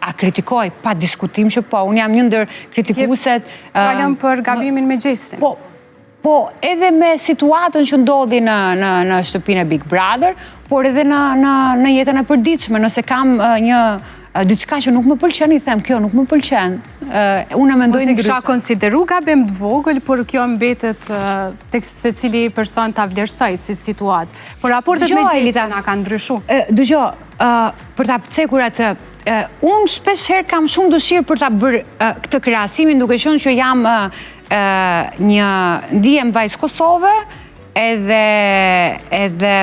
A kritikoj, pa diskutim që po, unë jam një ndër kritikuset... Falem për gabimin me Gjestin. Po, edhe me situatën që ndodhi në shtëpinë e Big Brother, por edhe në jetën e përditshme, nëse kam një diçka që nuk më pëlqen, i them, kjo nuk më pëlqen. Unë mendoj ndryshe. Mos e kisha konsideru gabim të vogël, por kjo mbetet tek secili person ta vlerësoj si situatë. Por raportet me Gjestin na kanë ndryshuar. Dëgjoj, për ta cekur atë, unë shpeshherë kam shumë dëshirë për ta bërë këtë krahasimin, duke qenë që jam një ndihem vajzë Kosove, edhe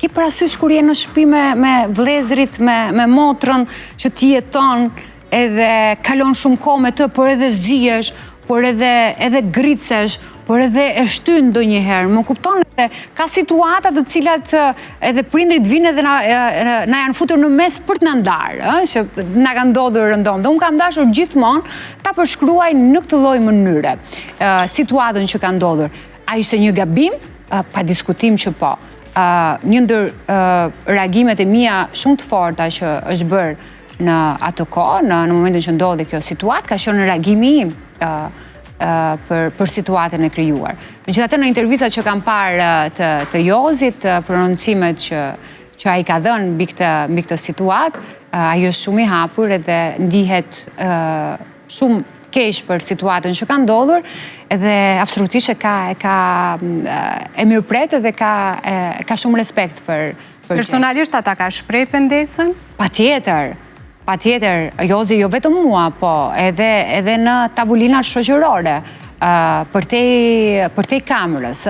ki parasysh kur je në shtëpi me vëllezërit, me motrën që ti jeton, edhe kalon shumë kohë me të, por edhe zihesh, por edhe gricesh, por edhe e shtyn ndonjëherë. Më kupton se ka situata të cilat edhe prindrit vinë edhe na janë futur në mes për të na ndarë, që na ka ndodhur rëndom. Dhe unë kam dashur gjithmonë ta përshkruaj në këtë lloj mënyre situatën që ka ndodhur. A ishte një gabim? Pa diskutim që po. Një ndër reagimet e mia shumë të forta që është bërë në atë kohë, në momentin që ndodhi kjo situatë, ka qenë reagimi im për situatën e krijuar. Megjithatë, në intervistat që kam parë të Jozit, prononcimet që ai ka dhënë mbi këtë situatë, ai është shumë i hapur edhe ndihet shumë keq për situatën që ka ndodhur, edhe absolutisht e mirëpret edhe ka shumë respekt për personalisht ata ka shpreh pendesën? Patjetër, Jozi jo vetëm mua, po edhe në tavulinat shoqërore, për te kamerës,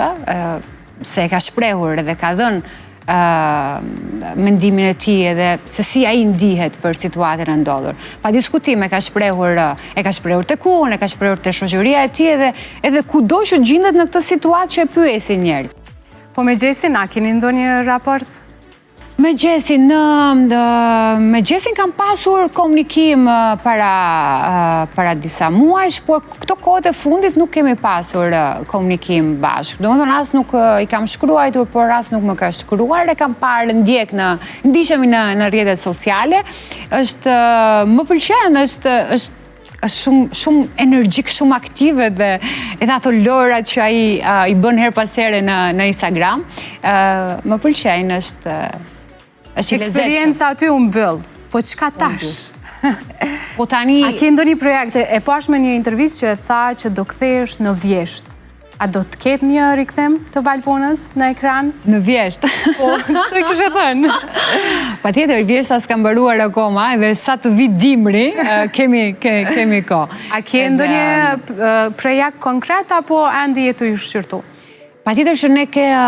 se ka shprehur edhe ka dhënë mendimin e tij edhe se si ai ndihet për situatën e ndodhur. Pa diskutim e ka shprehur tek unë, e ka shprehur te shoqëria e tij edhe kudo që gjendet në këtë situatë që e pyesin njerëz. Po me Gjestin a keni ndonjë raport? Me Gjestin kam pasur komunikim para disa muajsh, por këto kohët e fundit nuk kemi pasur komunikim bashkë. Domethënë as nuk i kam shkruar, por as nuk më ka shkruar, e kam parë ndiqemi në rrjetet sociale. Më pëlqen, është shumë energjik, shumë aktive dhe edhe ato lorat që ai i bën her pas here në Instagram. Më pëlqen, është Eksperienca aty u mbyll, po çka tash? Po tani... A ke ndonjë projekt? E pash me një intervistë që e tha që do kthehesh në Vjesht. A do të ketë një rikthem të Valponës në ekran? Në Vjesht? Po, ç'të e kishe thënë? Patjetër, Vjeshta s'ka mbaruar akoma, edhe sa të vit dimri, kemi kohë. A ke ndonjë projekt konkret apo ende je tu i shqyrtu? Patjetër që ne